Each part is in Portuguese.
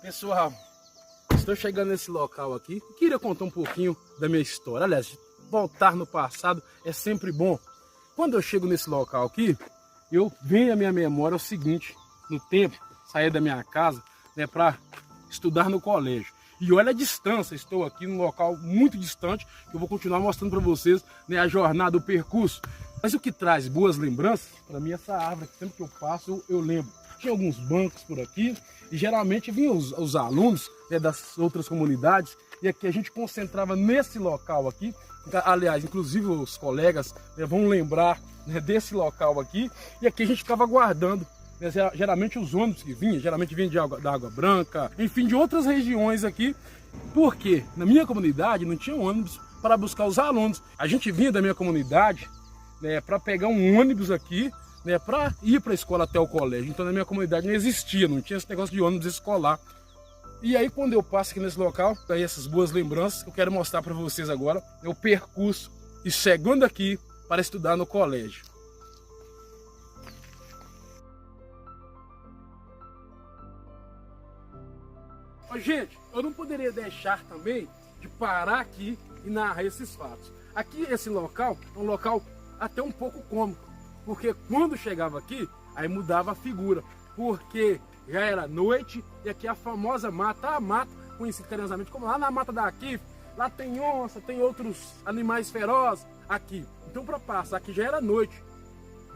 Pessoal, estou chegando nesse local aqui. Queria contar um pouquinho da minha história. Aliás, voltar no passado é sempre bom. Quando eu chego nesse local aqui, eu venho à minha memória o seguinte: no tempo, saí da minha casa, né, para estudar no colégio. E olha a distância, estou aqui num local muito distante, que eu vou continuar mostrando para vocês, né, a jornada, o percurso. Mas o que traz boas lembranças, para mim, essa árvore, que sempre que eu passo, eu lembro. Tinha alguns bancos por aqui, e geralmente vinham os alunos, né, das outras comunidades, e aqui a gente concentrava nesse local aqui. Aliás, inclusive os colegas, né, vão lembrar, né, desse local aqui, e aqui a gente ficava aguardando, né, geralmente os ônibus que vinham, geralmente vinham da Água Branca, enfim, de outras regiões aqui, porque na minha comunidade não tinha ônibus para buscar os alunos. A gente vinha da minha comunidade, né, para pegar um ônibus aqui, né, para ir para a escola até o colégio. Então na minha comunidade não existia, não tinha esse negócio de ônibus escolar. E aí quando eu passo aqui nesse local, aí essas boas lembranças que eu quero mostrar para vocês agora, é o percurso e chegando aqui para estudar no colégio. Gente, eu não poderia deixar também de parar aqui e narrar esses fatos. Aqui, esse local é um local até um pouco cômico, porque quando chegava aqui, aí mudava a figura, porque já era noite e aqui a famosa mata, a mata, conhecida carinhosamente como lá na mata daqui, lá tem onça, tem outros animais ferozes aqui. Então para passar aqui já era noite,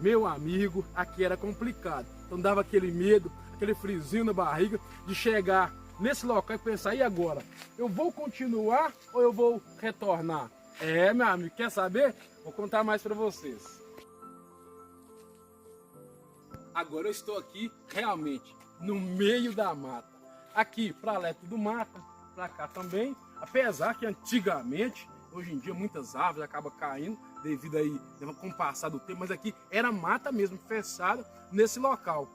meu amigo, aqui era complicado. Então dava aquele medo, aquele friozinho na barriga de chegar nesse local e pensar: e agora? Eu vou continuar ou eu vou retornar? É, meu amigo, quer saber? Vou contar mais para vocês. Agora eu estou aqui realmente no meio da mata. Aqui para lá é tudo mata, para cá também. Apesar que antigamente, hoje em dia muitas árvores acabam caindo devido aí com o passar do tempo, mas aqui era mata mesmo, fechada nesse local.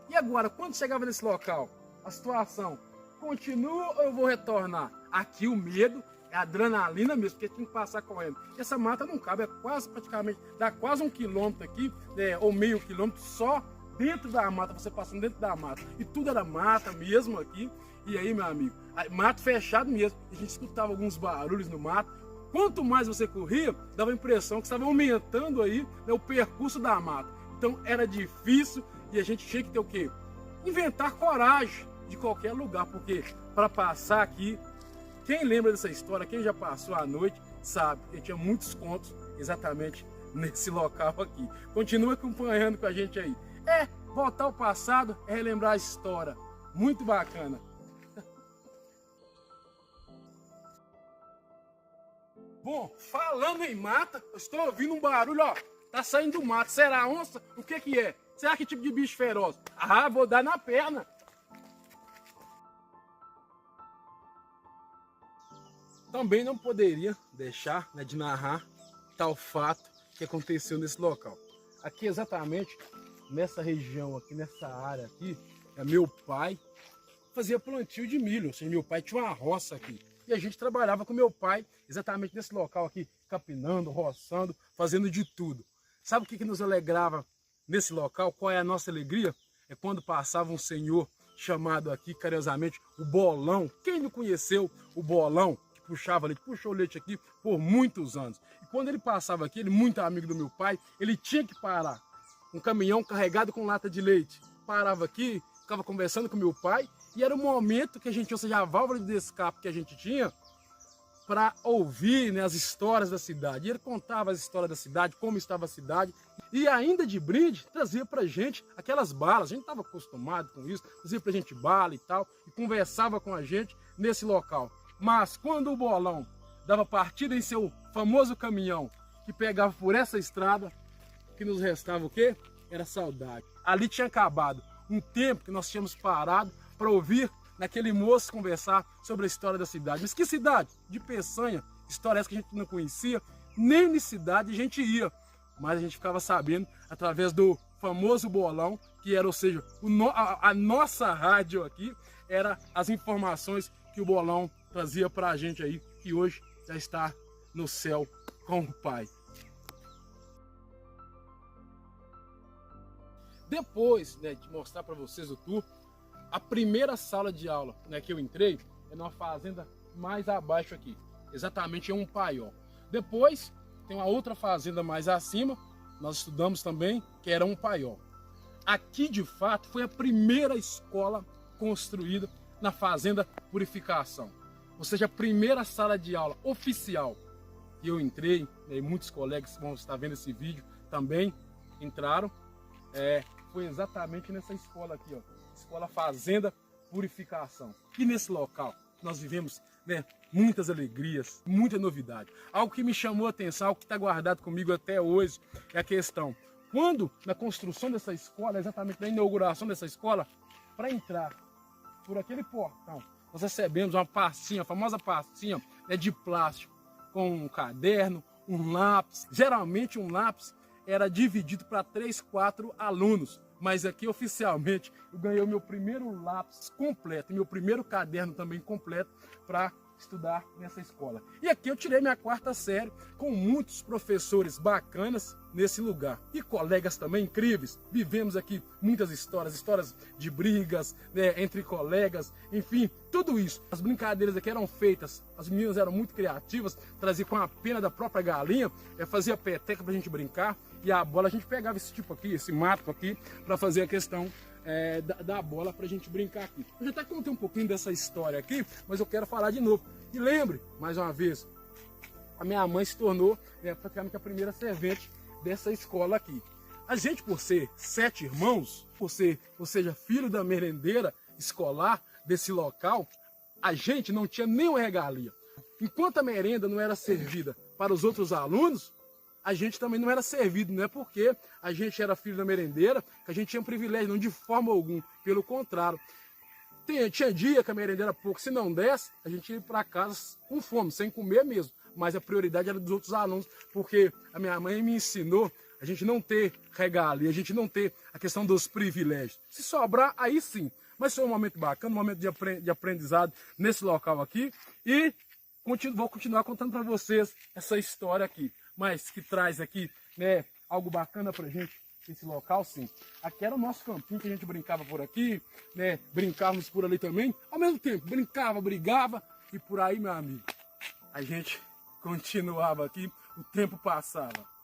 E agora, quando chegava nesse local, a situação continua ou eu vou retornar? Aqui o medo é a adrenalina mesmo, porque tinha que passar correndo. Essa mata não cabe, é quase praticamente, dá quase 1 quilômetro aqui, né, ou meio quilômetro só dentro da mata, você passando dentro da mata. E tudo era mata mesmo aqui. E aí, meu amigo, mato fechado mesmo. A gente escutava alguns barulhos no mato. Quanto mais você corria, dava a impressão que estava aumentando aí, né, o percurso da mata. Então era difícil e a gente tinha que ter o quê? Inventar coragem de qualquer lugar, porque para passar aqui, quem lembra dessa história, quem já passou a noite, sabe que tinha muitos contos exatamente nesse local aqui. Continua acompanhando com a gente aí. Voltar ao passado é relembrar a história. Muito bacana. Bom, falando em mata, eu estou ouvindo um barulho, ó. Tá saindo do mato. Será onça? O que que é? Será que tipo de bicho feroz? Ah, vou dar na perna. Também não poderia deixar, né, de narrar tal fato que aconteceu nesse local. Aqui exatamente nessa região aqui, nessa área aqui, meu pai fazia plantio de milho. Ou seja, meu pai tinha uma roça aqui. E a gente trabalhava com meu pai exatamente nesse local aqui, capinando, roçando, fazendo de tudo. Sabe o que nos alegrava nesse local? Qual é a nossa alegria? É quando passava um senhor chamado aqui carinhosamente o Bolão. Quem não conheceu o Bolão? Puxava leite, puxou leite aqui por muitos anos. E quando ele passava aqui, ele muito amigo do meu pai, ele tinha que parar. Um caminhão carregado com lata de leite. Parava aqui, ficava conversando com meu pai, e era o momento que a gente, ou seja, a válvula de escape que a gente tinha para ouvir, né, as histórias da cidade. E ele contava as histórias da cidade, como estava a cidade, e ainda de brinde trazia pra gente aquelas balas. A gente estava acostumado com isso, trazia pra gente bala e tal, e conversava com a gente nesse local. Mas quando o Bolão dava partida em seu famoso caminhão que pegava por essa estrada, que nos restava o quê? Era saudade. Ali tinha acabado um tempo que nós tínhamos parado para ouvir naquele moço conversar sobre a história da cidade. Mas que cidade? De Peçanha. História essa que a gente não conhecia, nem na cidade a gente ia. Mas a gente ficava sabendo através do famoso Bolão, que era, ou seja, a nossa rádio aqui, era as informações que o Bolão trazia para a gente aí, que hoje já está no céu com o Pai. Depois, né, de mostrar para vocês o tour, A primeira sala de aula, né, que eu entrei é numa fazenda mais abaixo aqui, exatamente em um paiol. Depois tem uma outra fazenda mais acima, nós estudamos também, que era um paiol. Aqui, de fato, foi a primeira escola construída na Fazenda Purificação. Ou seja, a primeira sala de aula oficial que eu entrei, e muitos colegas que vão estar vendo esse vídeo também entraram, foi exatamente nessa escola aqui, ó, Escola Fazenda Purificação. E nesse local nós vivemos, né, muitas alegrias, muita novidade. Algo que me chamou a atenção, algo que está guardado comigo até hoje, é a questão, quando na construção dessa escola, exatamente na inauguração dessa escola, para entrar por aquele portão, nós recebemos uma pastinha, a famosa pastinha, né, de plástico, com um caderno, um lápis. Geralmente um lápis era dividido para 3, 4 alunos, mas aqui oficialmente eu ganhei o meu primeiro lápis completo, meu primeiro caderno também completo para estudar nessa escola. E aqui eu tirei minha 4ª série com muitos professores bacanas nesse lugar. E colegas também incríveis. Vivemos aqui muitas histórias de brigas, né, entre colegas, enfim, tudo isso. As brincadeiras aqui eram feitas, as meninas eram muito criativas, traziam com a pena da própria galinha, fazia peteca pra gente brincar, e a bola a gente pegava esse tipo aqui, esse mato aqui, para fazer a questão da bola pra gente brincar aqui. Eu já até contei um pouquinho dessa história aqui, mas eu quero falar de novo. E lembre, mais uma vez, a minha mãe se tornou praticamente a primeira servente dessa escola aqui. A gente, por ser 7 irmãos, por ser, ou seja, filho da merendeira escolar desse local, a gente não tinha nenhuma regalia. Enquanto a merenda não era servida para os outros alunos, a gente também não era servido, não é porque a gente era filho da merendeira que a gente tinha um privilégio, não, de forma alguma, pelo contrário. Tinha dia que a merendeira pouco, se não desse, a gente ia para casa com fome, sem comer mesmo, mas a prioridade era dos outros alunos, porque a minha mãe me ensinou a gente não ter regalia, a gente não ter a questão dos privilégios. Se sobrar, aí sim, mas foi um momento bacana, um momento de aprendizado nesse local aqui, e vou continuar contando para vocês essa história aqui, mas que traz aqui, né, algo bacana pra gente, esse local, sim. Aqui era o nosso campinho, que a gente brincava por aqui, né, brincávamos por ali também, ao mesmo tempo, brincava, brigava, e por aí, meu amigo, a gente continuava aqui, o tempo passava.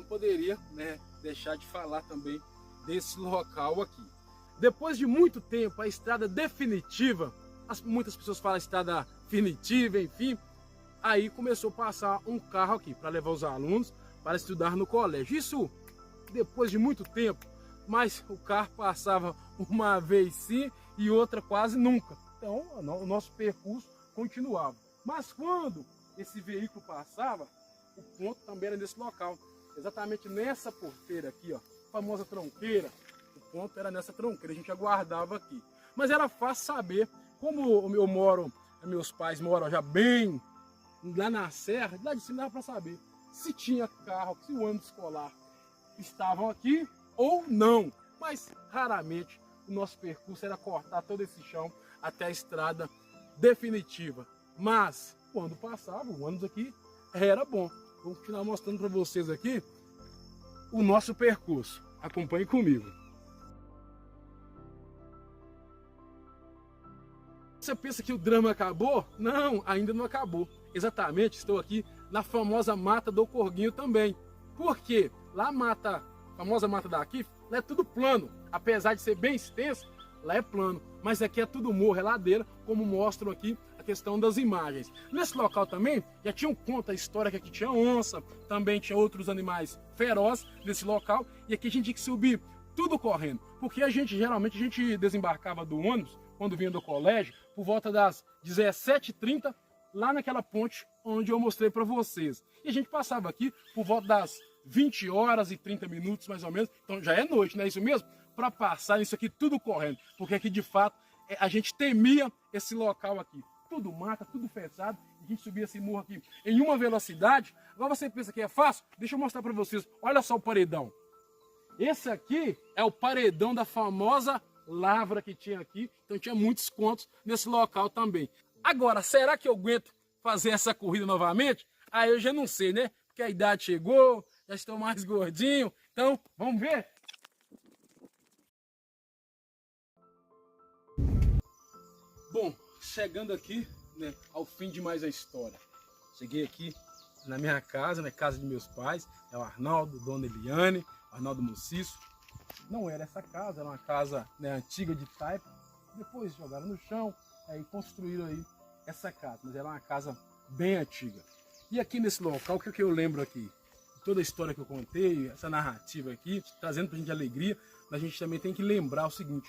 Poderia, né, deixar de falar também desse local aqui. Depois de muito tempo, a estrada definitiva, muitas pessoas falam estrada definitiva, enfim, aí começou a passar um carro aqui para levar os alunos para estudar no colégio. Isso depois de muito tempo, mas o carro passava uma vez sim e outra quase nunca. Então o nosso percurso continuava. Mas quando esse veículo passava, o ponto também era nesse local. Exatamente nessa porteira aqui, ó, famosa tronqueira. O ponto era nessa tronqueira, a gente aguardava aqui. Mas era fácil saber, como eu moro, meus pais moram já bem lá na serra, lá de cima dava para saber se tinha carro, se o ônibus escolar estavam aqui ou não. Mas raramente o nosso percurso era cortar todo esse chão até a estrada definitiva. Mas quando passava, o ônibus aqui era bom. Vou continuar mostrando para vocês aqui o nosso percurso. Acompanhe comigo. Você pensa que o drama acabou? Não, ainda não acabou. exatamente, estou aqui na famosa Mata do Corguinho também. Por quê? Lá a famosa mata daqui, lá é tudo plano. Apesar de ser bem extenso, lá é plano. Mas aqui é tudo morro, é ladeira, como mostram aqui a questão das imagens. Nesse local também, já tinham conta a história que aqui tinha onça, também tinha outros animais ferozes nesse local. E aqui a gente tinha que subir tudo correndo. Porque geralmente a gente desembarcava do ônibus, quando vinha do colégio, por volta das 17h30, lá naquela ponte onde eu mostrei para vocês. E a gente passava aqui por volta das 20h30, mais ou menos. Então já é noite, não é isso mesmo? Para passar isso aqui tudo correndo. Porque aqui, de fato, a gente temia esse local aqui. Tudo mata, tudo fechado. A gente subia esse morro aqui em uma velocidade. Agora você pensa que é fácil? Deixa eu mostrar para vocês. Olha só o paredão. Esse aqui é o paredão da famosa lavra que tinha aqui. Então tinha muitos contos nesse local também. Agora, será que eu aguento fazer essa corrida novamente? Aí eu já não sei, né? Porque a idade chegou, já estou mais gordinho. Então, vamos ver? Bom, chegando aqui, né, ao fim de mais a história. Cheguei aqui na minha casa, na casa de meus pais. É o Arnaldo, Dona Eliane, Arnaldo Muciço. Não era essa casa, era uma casa, né, antiga de taipa. Depois jogaram no chão, aí construíram aí essa casa. Mas era uma casa bem antiga. E aqui nesse local, o que eu lembro aqui? Toda a história que eu contei, essa narrativa aqui, trazendo pra gente alegria, mas a gente também tem que lembrar o seguinte: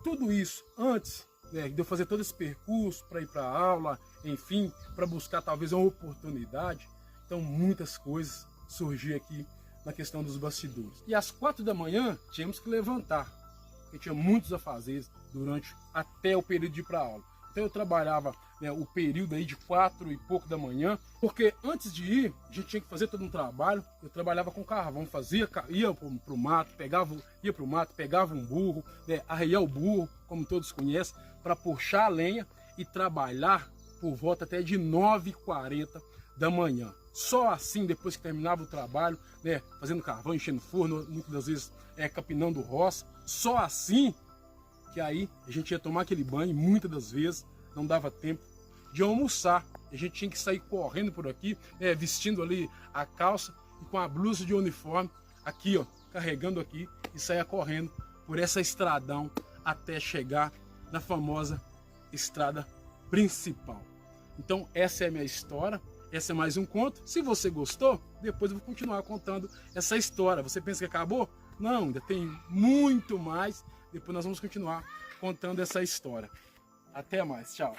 tudo isso antes, né, de eu fazer todo esse percurso para ir para a aula, enfim, para buscar talvez uma oportunidade, então muitas coisas surgiam aqui na questão dos bastidores. E às 4 da manhã tínhamos que levantar, porque tinha muitos afazeres durante até o período de ir para a aula. Então eu trabalhava, né, o período aí de 4 e pouco da manhã, porque antes de ir, a gente tinha que fazer todo um trabalho. Eu trabalhava com carvão, ia para o mato, pegava um burro, né, arreia o burro, como todos conhecem, para puxar a lenha e trabalhar por volta até de 9h40 da manhã. Só assim, depois que terminava o trabalho, né, fazendo carvão, enchendo forno, muitas das vezes capinando roça, só assim que aí a gente ia tomar aquele banho, muitas das vezes não dava tempo de almoçar. A gente tinha que sair correndo por aqui, vestindo ali a calça e com a blusa de uniforme, aqui ó, carregando aqui, e saia correndo por essa estradão até chegar na famosa estrada principal. Então essa é a minha história, essa é mais um conto. Se você gostou, depois eu vou continuar contando essa história. Você pensa que acabou? Não, ainda tem muito mais. Depois nós vamos continuar contando essa história. Até mais, tchau.